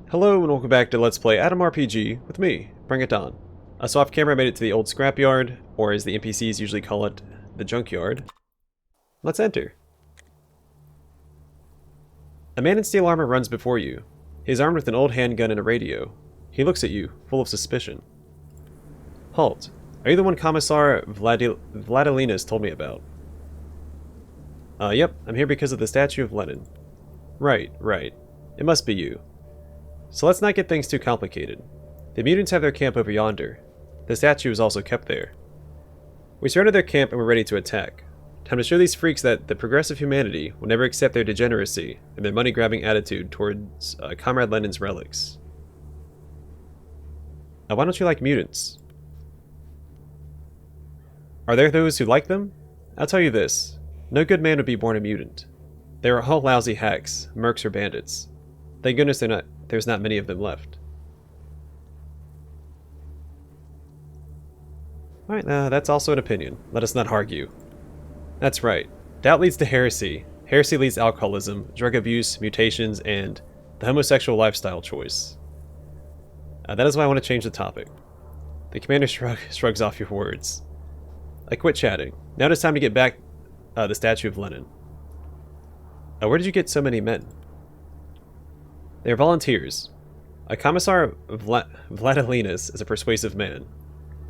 Hello and welcome back to Let's Play Adam RPG with me, Bring It On. So off camera I made it to the Old Scrapyard, or as the NPCs usually call it, the Junkyard. Let's enter. A man in steel armor runs before you. He is armed with an old handgun and a radio. He looks at you, full of suspicion. Halt. Are you the one Commissar Vladilinas told me about? Yep, I'm here because of the statue of Lenin. Right. It must be you. So let's not get things too complicated. The mutants have their camp over yonder. The statue is also kept there. We surrounded their camp and we're ready to attack. Time to show these freaks that the progressive humanity will never accept their degeneracy and their money-grabbing attitude towards Comrade Lenin's relics. Why don't you like mutants? Are there those who like them? I'll tell you this. No good man would be born a mutant. They are all lousy hacks, mercs or bandits. Thank goodness there's not many of them left. Alright, that's also an opinion. Let us not argue. That's right. Doubt leads to heresy. Heresy leads to alcoholism, drug abuse, mutations, and the homosexual lifestyle choice. That is why I want to change the topic. The commander shrugs off your words. I quit chatting. Now it is time to get back the statue of Lenin. Where did you get so many men? They are volunteers. Commissar Vladilinas is a persuasive man,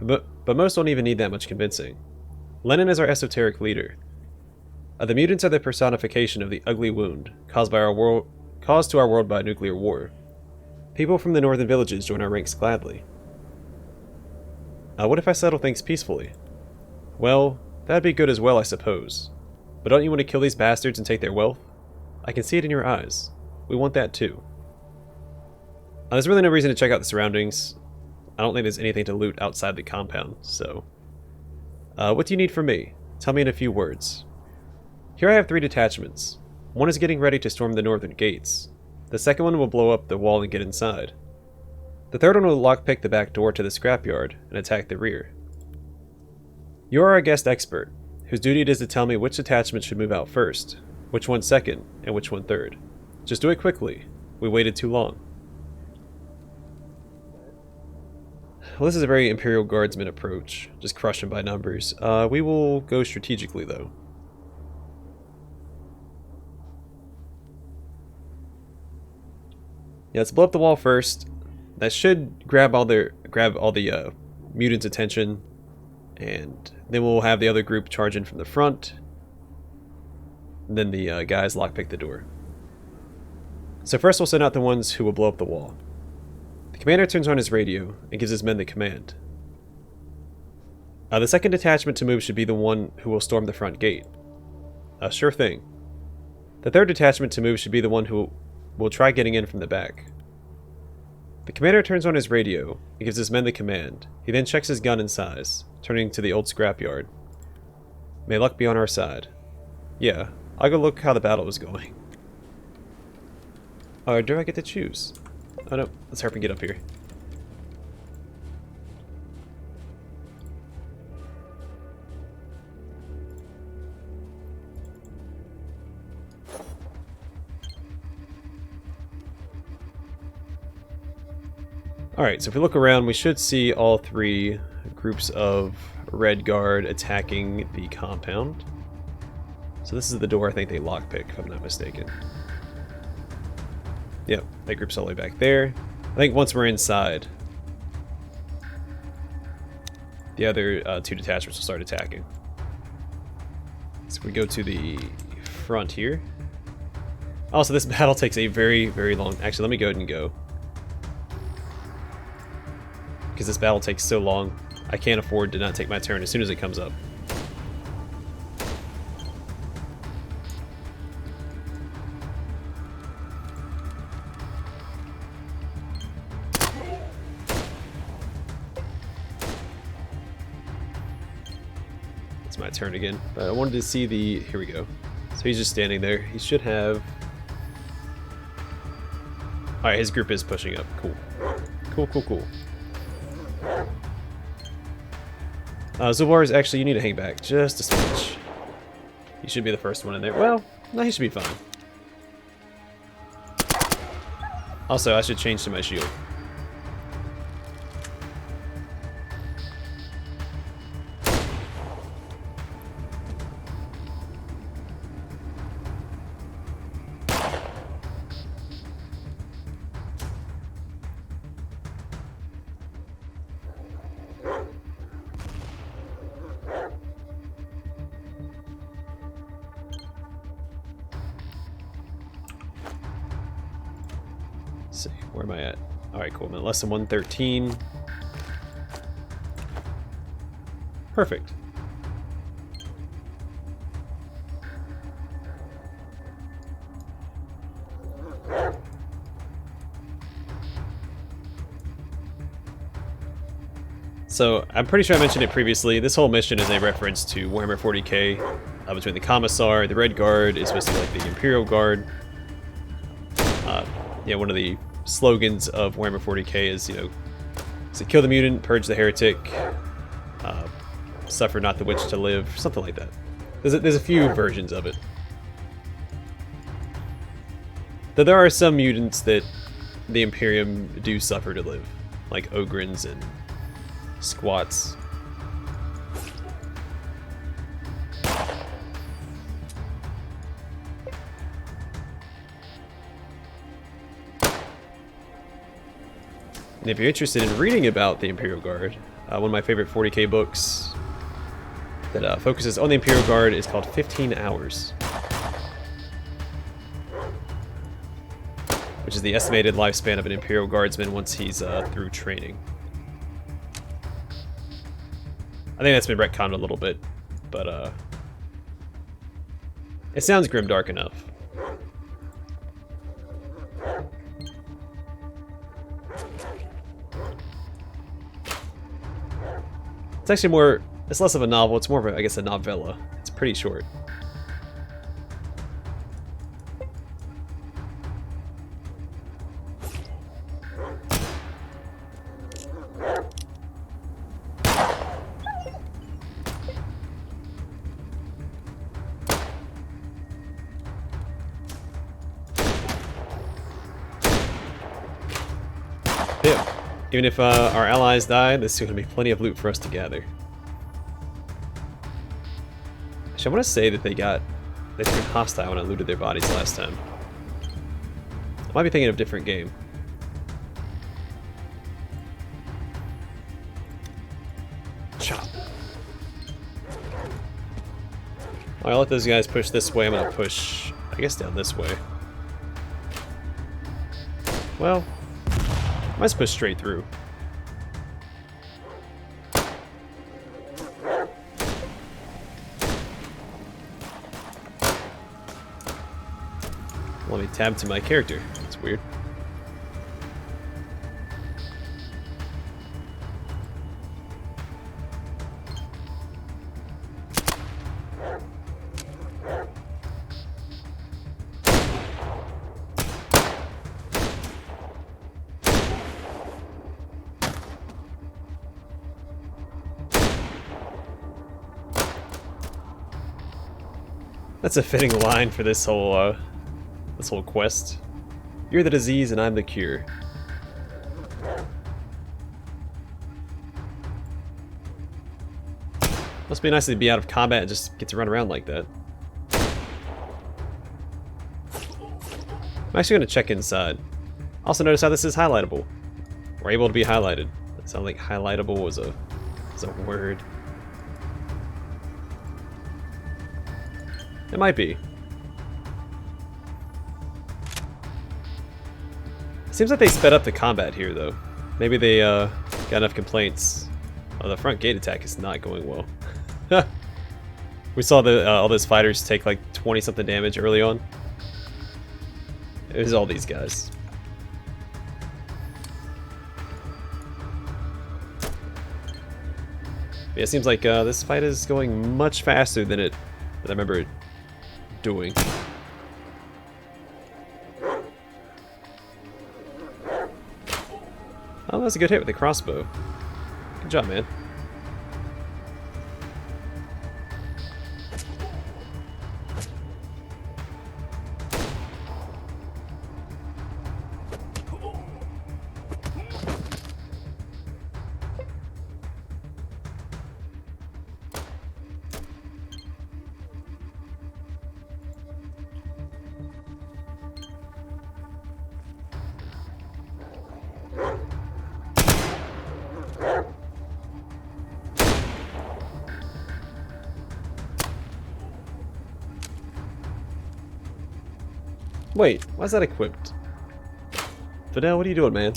but most don't even need that much convincing. Lenin is our esoteric leader. The mutants are the personification of the ugly wound caused to our world by nuclear war. People from the northern villages join our ranks gladly. What if I settle things peacefully? Well, that'd be good as well, I suppose. But don't you want to kill these bastards and take their wealth? I can see it in your eyes. We want that too. There's really no reason to check out the surroundings. I don't think there's anything to loot outside the compound, so... what do you need from me? Tell me in a few words. Here I have 3 detachments. One is getting ready to storm the northern gates. The second one will blow up the wall and get inside. The third one will lockpick the back door to the scrapyard and attack the rear. You are our guest expert, whose duty it is to tell me which detachment should move out first, which one second, and which one third. Just do it quickly. We waited too long. Well, this is a very Imperial Guardsman approach, just crush them by numbers. We will go strategically, though. Yeah, let's blow up the wall first. That should grab all the mutants' attention, and then we'll have the other group charge in from the front. And then the guys lockpick the door. So first we'll send out the ones who will blow up the wall. The commander turns on his radio and gives his men the command. The second detachment to move should be the one who will storm the front gate. Sure thing. The third detachment to move should be the one who will try getting in from the back. The commander turns on his radio and gives his men the command. He then checks his gun and size, turning to the old scrapyard. May luck be on our side. Yeah, I'll go look how the battle is going. Or do I get to choose? Oh no, let's hurry and get up here. Alright, so if we look around, we should see all 3 groups of Red Guard attacking the compound. So this is the door I think they lockpick, if I'm not mistaken. Yep, that group's all the way back there. I think once we're inside, the other 2 detachments will start attacking. So we go to the front here. Also, this battle takes a very, very long... Actually, let me go ahead and go. Because this battle takes so long, I can't afford to not take my turn as soon as it comes up. It's my turn again, but I wanted to see the... Here we go. So he's just standing there. He should have... Alright, his group is pushing up. Cool. Cool. Zubar, actually, you need to hang back just a smidge. You should be the first one in there. Well, no, he should be fine. Also, I should change to my shield. Let's see, where am I at? Alright, cool. I'm at lesson 113. Perfect. So, I'm pretty sure I mentioned it previously. This whole mission is a reference to Warhammer 40k. Between the Commissar, the Red Guard is supposed to be like the Imperial Guard. Yeah, one of the slogans of Warhammer 40k is, is to kill the mutant, purge the heretic, suffer not the witch to live, something like that. There's a few versions of it. Though there are some mutants that the Imperium do suffer to live, like Ogrins and Squats. And if you're interested in reading about the Imperial Guard, one of my favorite 40k books that focuses on the Imperial Guard is called 15 Hours, which is the estimated lifespan of an Imperial Guardsman once he's through training. I think that's been retconned a little bit, but it sounds grimdark enough. It's actually more, it's less of a novel, it's more of a, I guess, a novella. It's pretty short. Yeah. Even if our allies die, there's still going to be plenty of loot for us to gather. Actually, I want to say that they turned hostile when I looted their bodies last time. I might be thinking of a different game. Chop. I'll let those guys push this way. I'm going to push, I guess, down this way. Well, I might push straight through. Let me tab to my character. That's weird. That's a fitting line for this whole quest. You're the disease and I'm the cure. Must be nice to be out of combat and just get to run around like that. I'm actually going to check inside. Also notice how this is highlightable. We're able to be highlighted. It sounded like highlightable was a word. It might be. Seems like they sped up the combat here, though. Maybe they got enough complaints. Oh, the front gate attack is not going well. We saw all those fighters take like 20-something damage early on. It was all these guys. Yeah, it seems like this fight is going much faster than I remember it doing. Oh, that's a good hit with the crossbow. Good job, man. Wait, why is that equipped? Fidel, what are you doing, man?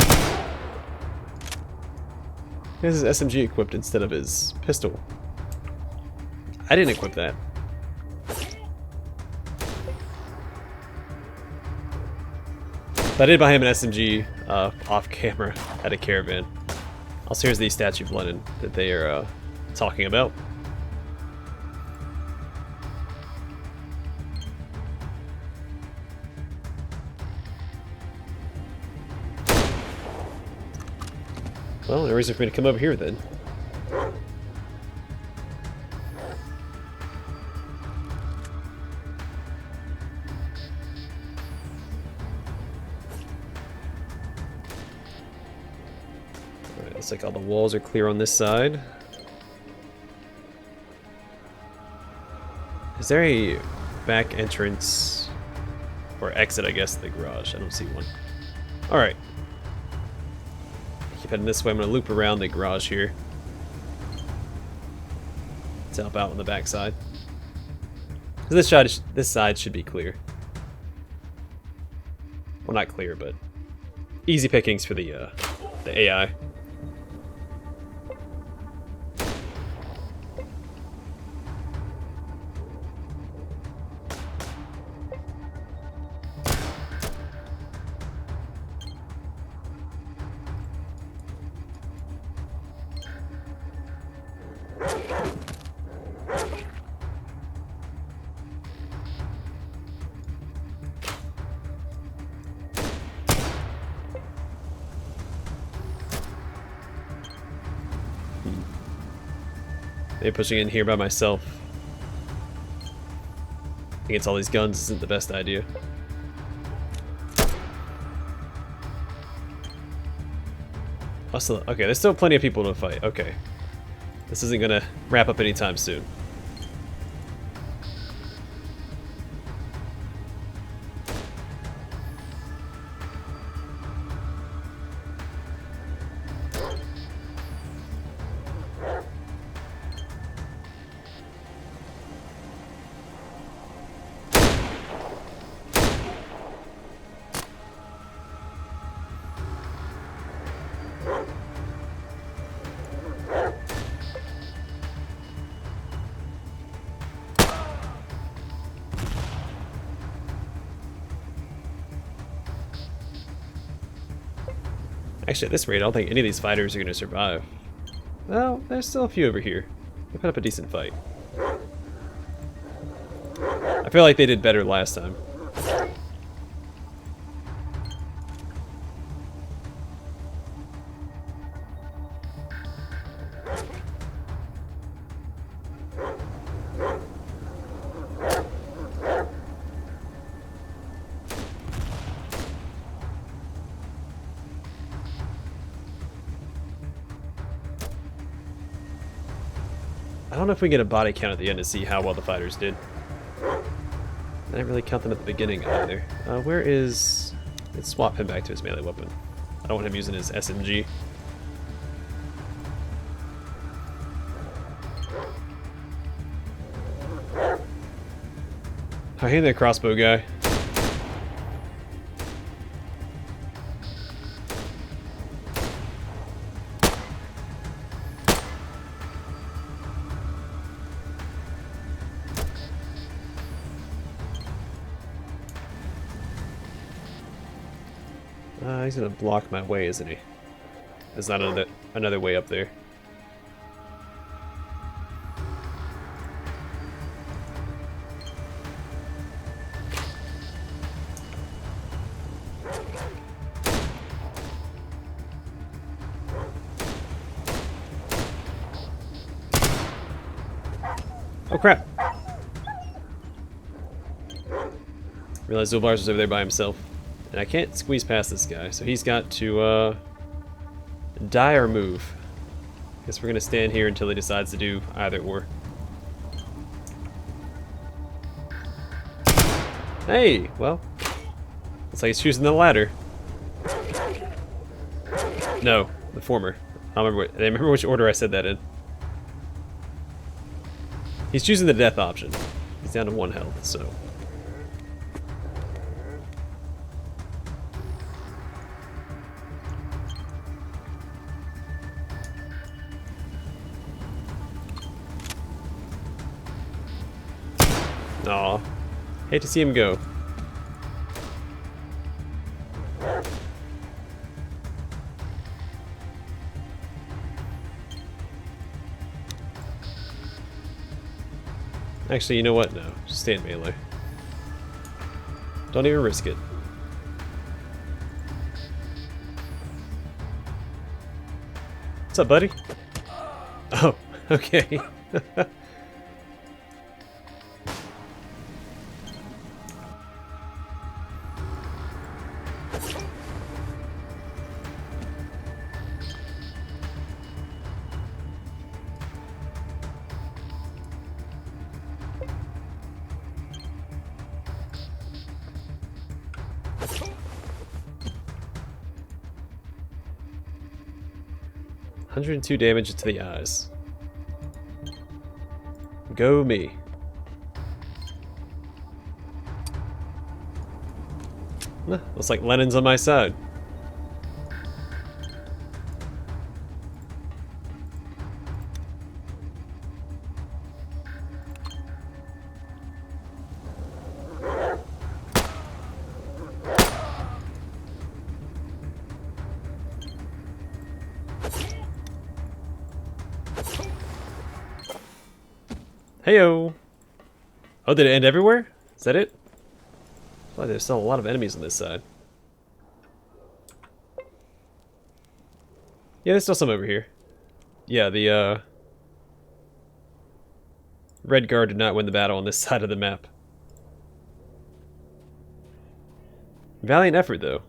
He has his SMG equipped instead of his pistol. I didn't equip that. But I did buy him an SMG off camera at a caravan. Also, here's the Statue of Lenin that they are talking about. Well, no reason for me to come over here then. Alright, looks like all the walls are clear on this side. Is there a back entrance or exit, I guess, to the garage? I don't see one. Alright. Keep heading this way. I'm going to loop around the garage here to help out on the back side. So this side should be clear. Well, not clear, but easy pickings for the AI. Maybe pushing in here by myself against all these guns isn't the best idea. Also, okay, there's still plenty of people to fight. Okay. This isn't gonna wrap up anytime soon. Actually, at this rate, I don't think any of these fighters are going to survive. Well, there's still a few over here. They put up a decent fight. I feel like they did better last time. I don't know if we get a body count at the end to see how well the fighters did. I didn't really count them at the beginning either. Where is... Let's swap him back to his melee weapon. I don't want him using his SMG. Oh, hey there, crossbow guy. He's gonna block my way, isn't he? There's not another way up there. Oh crap! Realized Zulbars was over there by himself. And I can't squeeze past this guy, so he's got to die or move. Guess we're gonna stand here until he decides to do either or. Hey, well, looks like he's choosing the latter. No, the former. I remember which order I said that in. He's choosing the death option. He's down to 1 health, so. Aw. Hate to see him go. Actually, you know what? No. Just stay in melee. Don't even risk it. What's up, buddy? Oh, okay. $102 damage to the eyes. Go me. Looks like Lenin's on my side. Heyo! Oh, did it end everywhere? Is that it? Oh, there's still a lot of enemies on this side. Yeah, there's still some over here. Yeah, the Red Guard did not win the battle on this side of the map. Valiant effort, though.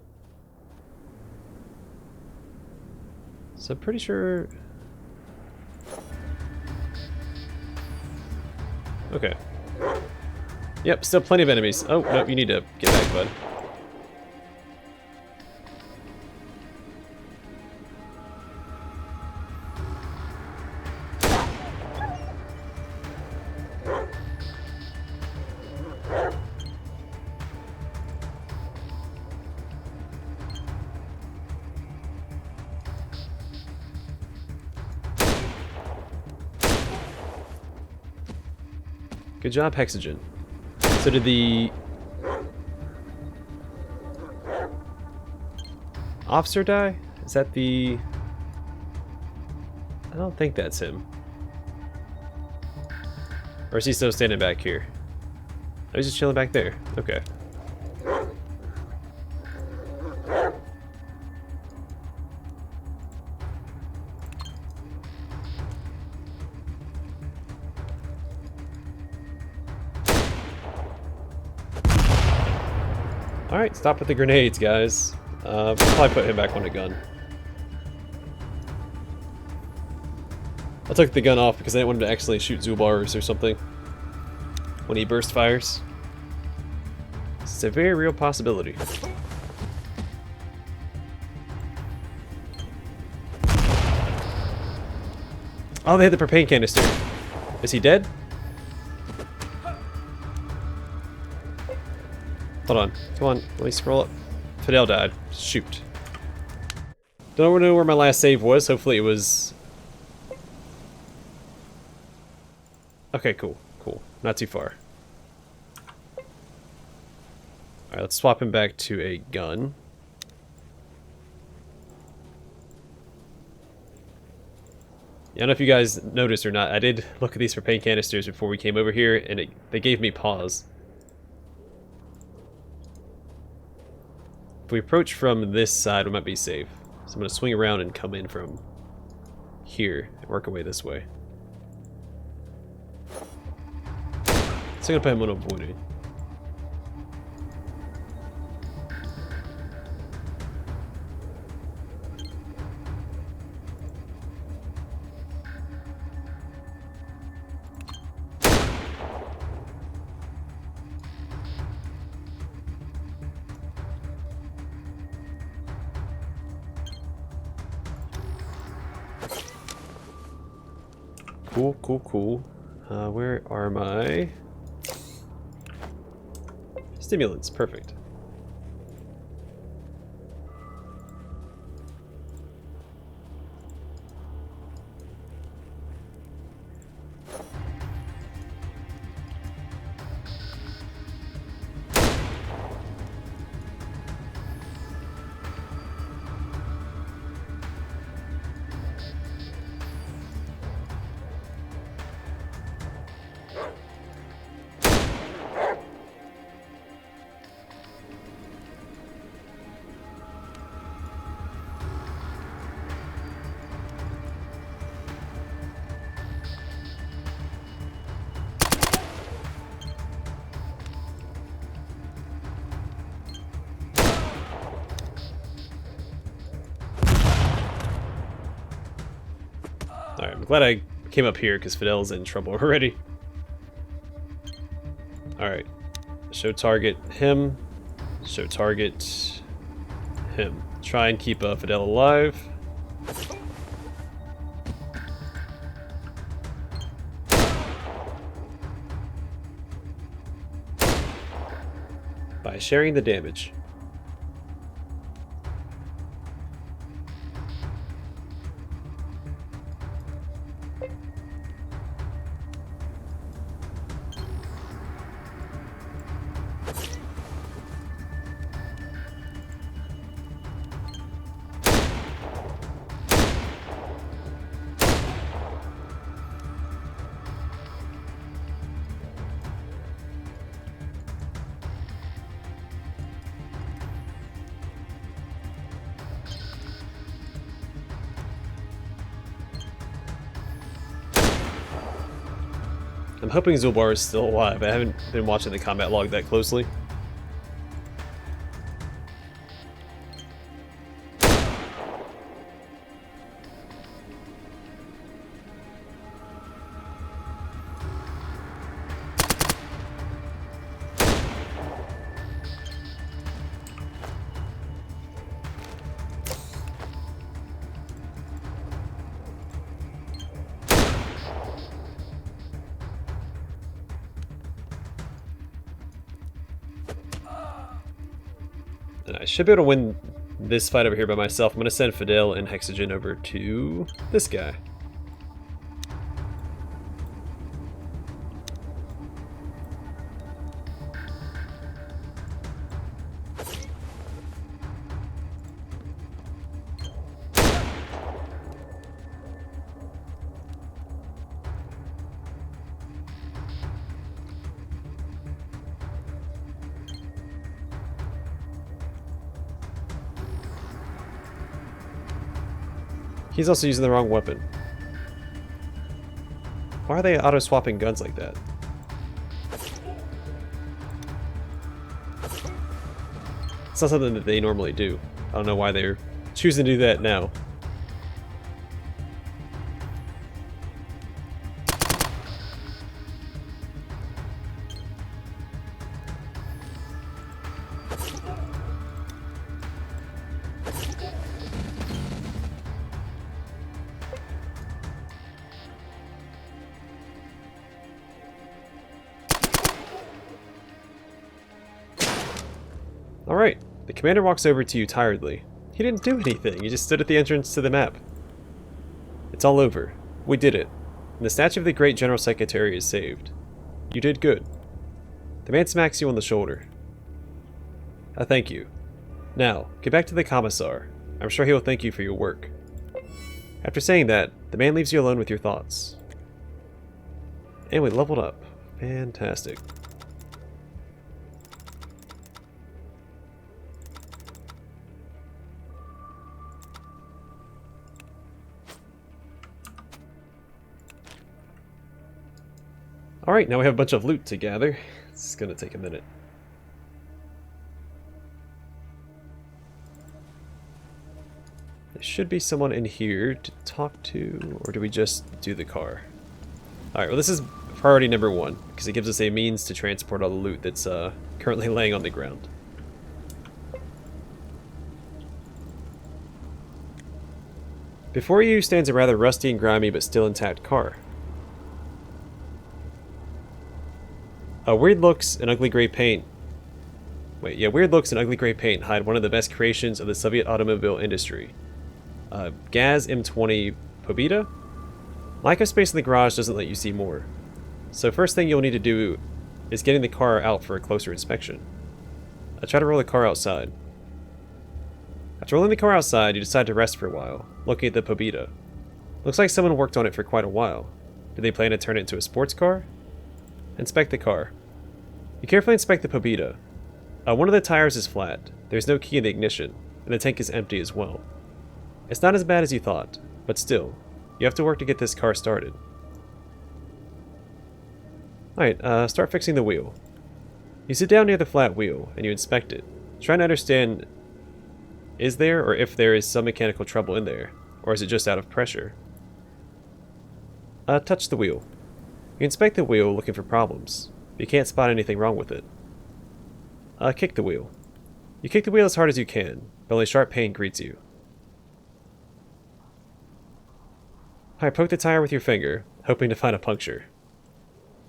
So I'm pretty sure... Okay. Yep, still plenty of enemies. Oh, no, you need to get back, bud. Good job, Hexogen. So did the officer die? Is that the... I don't think that's him. Or is he still standing back here? Oh, he's just chilling back there. Okay. Alright, stop with the grenades, guys. Probably put him back on the gun. I took the gun off because I didn't want him to accidentally shoot Zulbars or something when he burst fires. It's a very real possibility. Oh, they had the propane canister. Is he dead? Hold on. Come on. Let me scroll up. Fidel died. Shoot. Don't know where my last save was. Hopefully it was... Okay, cool. Cool. Not too far. Alright, let's swap him back to a gun. I don't know if you guys noticed or not. I did look at these propane canisters before we came over here, and they gave me pause. If we approach from this side, we might be safe. So I'm going to swing around and come in from here and work our way this way. So I'm going to put him on avoiding. Cool, cool, cool. Where are my stimulants? Perfect. I'm glad I came up here because Fidel's in trouble already. Alright. Show target him. Show target him. Try and keep Fidel alive. By sharing the damage. I'm hoping Zulbar is still alive. I haven't been watching the combat log that closely. And I should be able to win this fight over here by myself. I'm going to send Fidel and Hexogen over to this guy. He's also using the wrong weapon. Why are they auto-swapping guns like that? It's not something that they normally do. I don't know why they're choosing to do that now. Alright, the commander walks over to you tiredly. He didn't do anything, he just stood at the entrance to the map. It's all over. We did it. And the statue of the great General Secretary is saved. You did good. The man smacks you on the shoulder. I thank you. Now, get back to the Commissar. I'm sure he will thank you for your work. After saying that, the man leaves you alone with your thoughts. And we leveled up. Fantastic. Alright, now we have a bunch of loot to gather. It's gonna take a minute. There should be someone in here to talk to, or do we just do the car? Alright, well this is priority number 1, because it gives us a means to transport all the loot that's currently laying on the ground. Before you stands a rather rusty and grimy but still intact car. Weird looks and ugly gray paint. Weird looks and ugly gray paint hide one of the best creations of the Soviet automobile industry. Gaz M20 Pobeda? Lack of space in the garage doesn't let you see more. So first thing you'll need to do is getting the car out for a closer inspection. Try to roll the car outside. After rolling the car outside, you decide to rest for a while, looking at the Pobeda. Looks like someone worked on it for quite a while. Did they plan to turn it into a sports car? Inspect the car. You carefully inspect the Pobeda. One of the tires is flat, there's no key in the ignition, and the tank is empty as well. It's not as bad as you thought, but still, you have to work to get this car started. Alright, start fixing the wheel. You sit down near the flat wheel, and you inspect it, trying to understand is there or if there is some mechanical trouble in there, or is it just out of pressure? Touch the wheel. You inspect the wheel looking for problems, but you can't spot anything wrong with it. Kick the wheel. You kick the wheel as hard as you can, but only sharp pain greets you. Alright, poke the tire with your finger, hoping to find a puncture.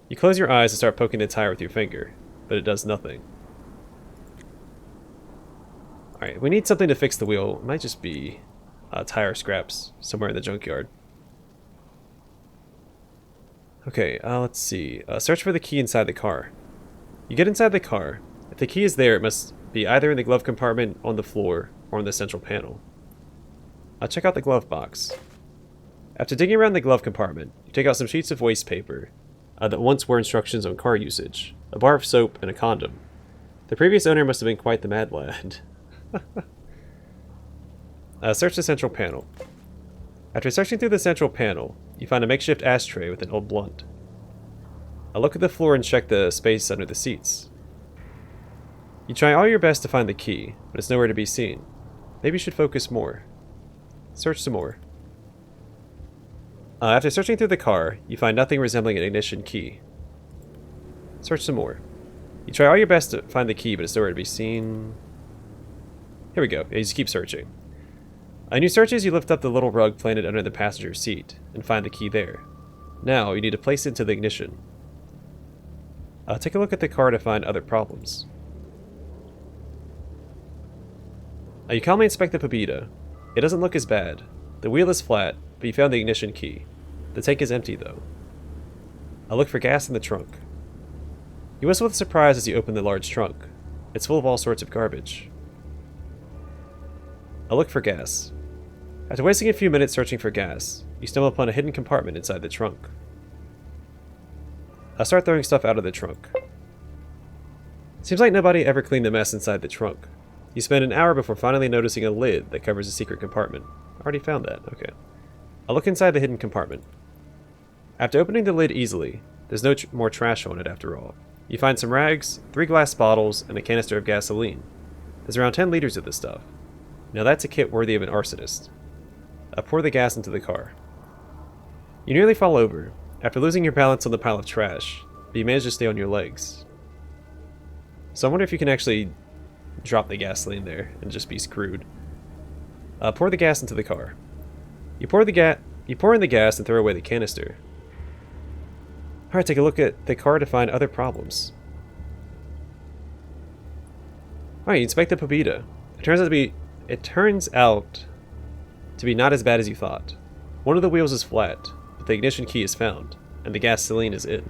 You close your eyes and start poking the tire with your finger, but it does nothing. Alright, we need something to fix the wheel. It might just be tire scraps somewhere in the junkyard. Okay, let's see. Search for the key inside the car. You get inside the car. If the key is there, it must be either in the glove compartment, on the floor, or on the central panel. Check out the glove box. After digging around the glove compartment, you take out some sheets of waste paper that once were instructions on car usage, a bar of soap, and a condom. The previous owner must have been quite the mad lad. Search the central panel. After searching through the central panel, you find a makeshift ashtray with an old blunt. Look at the floor and check the space under the seats. You try all your best to find the key, but it's nowhere to be seen. Maybe you should focus more. Search some more. After searching through the car, you find nothing resembling an ignition key. Search some more. You try all your best to find the key, but it's nowhere to be seen. Here we go. You just keep searching. In your searches, you lift up the little rug planted under the passenger seat and find the key there. Now, you need to place it into the ignition. Take a look at the car to find other problems. You calmly inspect the Pobeda. It doesn't look as bad. The wheel is flat, but you found the ignition key. The tank is empty, though. Look for gas in the trunk. You whistle with surprise as you open the large trunk. It's full of all sorts of garbage. Look for gas. After wasting a few minutes searching for gas, you stumble upon a hidden compartment inside the trunk. Start throwing stuff out of the trunk. Seems like nobody ever cleaned the mess inside the trunk. You spend an hour before finally noticing a lid that covers a secret compartment. Already found that, okay. I'll look inside the hidden compartment. After opening the lid easily, there's no more trash on it after all. You find some rags, 3 glass bottles, and a canister of gasoline. There's around 10 liters of this stuff. Now that's a kit worthy of an arsonist. Pour the gas into the car. You nearly fall over, after losing your balance on the pile of trash, but you manage to stay on your legs. So I wonder if you can actually drop the gasoline there and just be screwed. Pour the gas into the car. You pour in the gas and throw away the canister. Alright, take a look at the car to find other problems. Alright, you inspect the Pobeda. It turns out to be not as bad as you thought. One of the wheels is flat, but the ignition key is found, and the gasoline is in.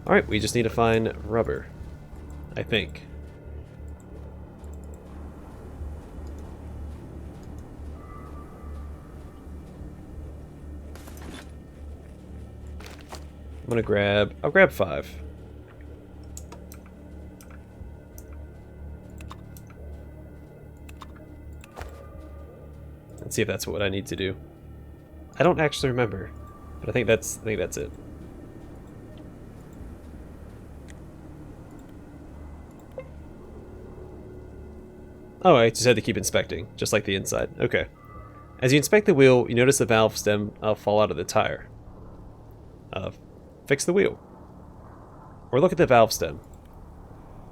Alright, we just need to find rubber. I think. I'll grab 5. Let's see if that's what I need to do. I don't actually remember, but I think that's it. Oh, I just had to keep inspecting, just like the inside. Okay. As you inspect the wheel, you notice the valve stem fall out of the tire. Fix the wheel. Or look at the valve stem.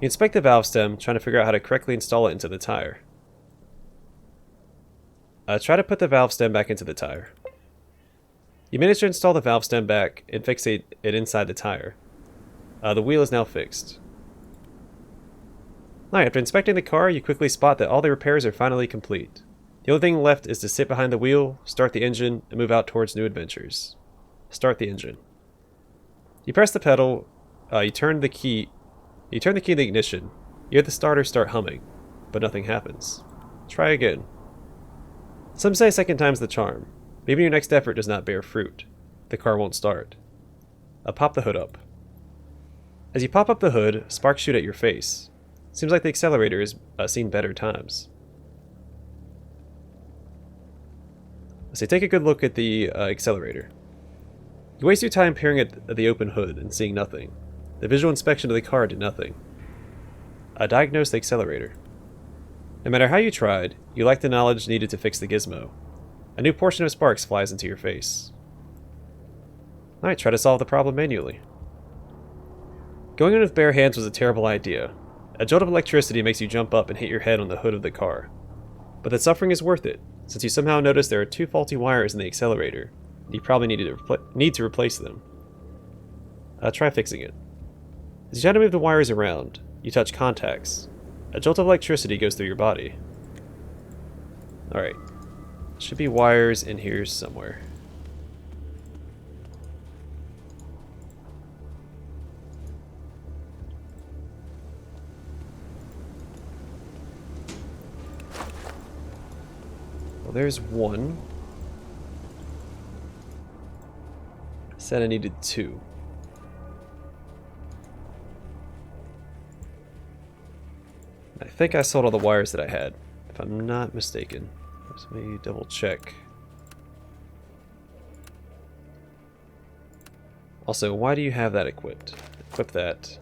You inspect the valve stem, trying to figure out how to correctly install it into the tire. Try to put the valve stem back into the tire. You manage to install the valve stem back and fixate it inside the tire. The wheel is now fixed. Alright, after inspecting the car, you quickly spot that all the repairs are finally complete. The only thing left is to sit behind the wheel, start the engine, and move out towards new adventures. Start the engine. You press the pedal, you turn the key in the ignition. You hear the starter start humming, but nothing happens. Try again. Some say second time's the charm, but even your next effort does not bear fruit. The car won't start. Pop the hood up. As you pop up the hood, sparks shoot at your face. Seems like the accelerator has seen better times. So take a good look at the accelerator. You waste your time peering at the open hood and seeing nothing. The visual inspection of the car did nothing. Diagnose the accelerator. No matter how you tried, you lack the knowledge needed to fix the gizmo. A new portion of sparks flies into your face. Alright, try to solve the problem manually. Going in with bare hands was a terrible idea. A jolt of electricity makes you jump up and hit your head on the hood of the car. But the suffering is worth it, since you somehow notice there are 2 faulty wires in the accelerator, and you probably need to replace them. Try fixing it. As you try to move the wires around, you touch contacts. A jolt of electricity goes through your body. Alright. Should be wires in here somewhere. Well, there's one. Said I needed 2. I think I sold all the wires that I had, if I'm not mistaken. Let me double check. Also, why do you have that equipped? Equip that.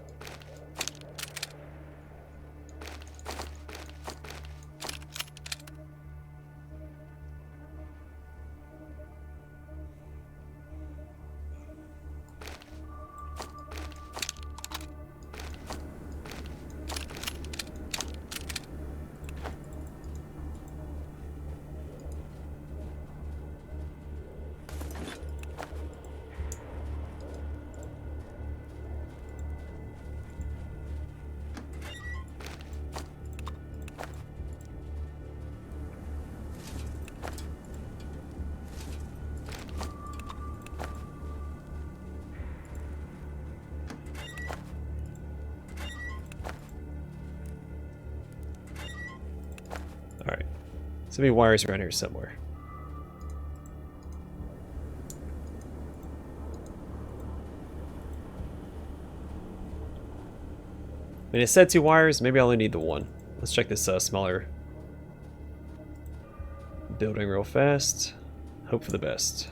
Alright. So many wires around here somewhere. I mean, it said 2 wires, maybe I only need the 1. Let's check this smaller building real fast. Hope for the best.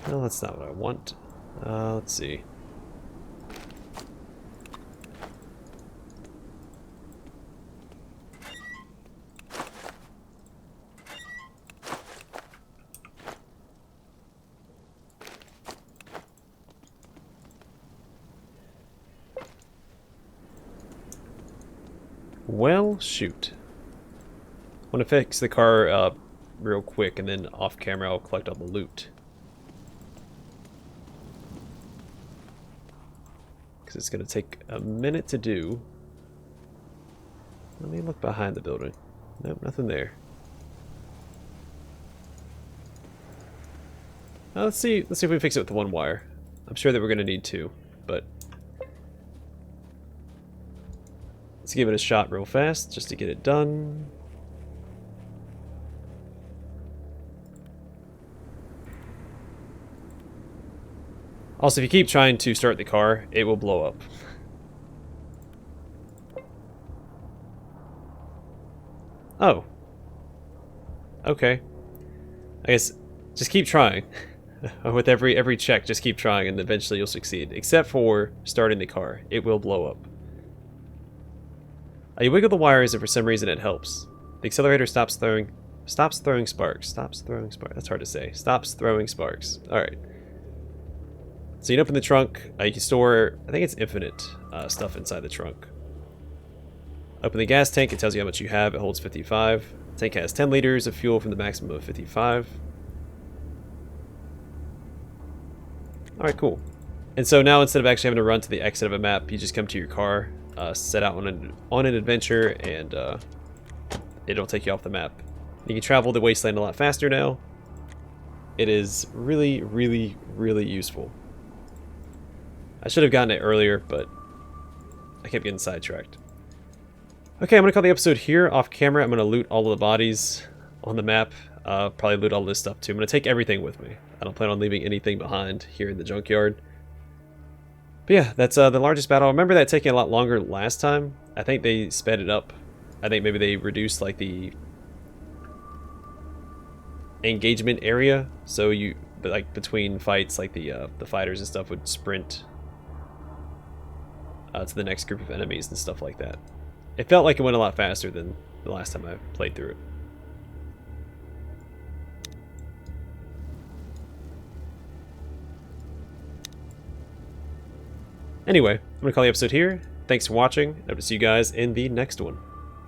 No, that's not what I want. Let's see. Well, shoot. I want to fix the car real quick, and then off camera I'll collect all the loot. Because it's going to take a minute to do. Let me look behind the building. Nope, nothing there. Let's see if we can fix it with the 1 wire. I'm sure that we're going to need 2, but let's give it a shot real fast just to get it done. Also, if you keep trying to start the car, it will blow up. Oh. Okay. I guess just keep trying. With every check, just keep trying and eventually you'll succeed. Except for starting the car. It will blow up. You wiggle the wires and for some reason it helps. The accelerator stops throwing sparks. Stops throwing sparks. That's hard to say. Stops throwing sparks. Alright. So you can open the trunk. You can store, I think it's infinite stuff inside the trunk. Open the gas tank. It tells you how much you have. It holds 55. The tank has 10 liters of fuel from the maximum of 55. Alright, cool. And so now instead of actually having to run to the exit of a map, you just come to your car, set out on an adventure, and it'll take you off the map. You can travel the wasteland a lot faster now. It is really, really, really useful. I should have gotten it earlier, but I kept getting sidetracked. Okay, I'm going to call the episode here. Off camera, I'm going to loot all of the bodies on the map. Probably loot all this stuff too. I'm going to take everything with me. I don't plan on leaving anything behind here in the junkyard. But yeah, that's the largest battle. I remember that taking a lot longer last time. I think they sped it up I think maybe they reduced like the engagement area, so but like between fights, like the fighters and stuff would sprint to the next group of enemies and stuff like that. It felt like it went a lot faster than the last time I played through it. Anyway, I'm going to call the episode here. Thanks for watching. I hope to see you guys in the next one.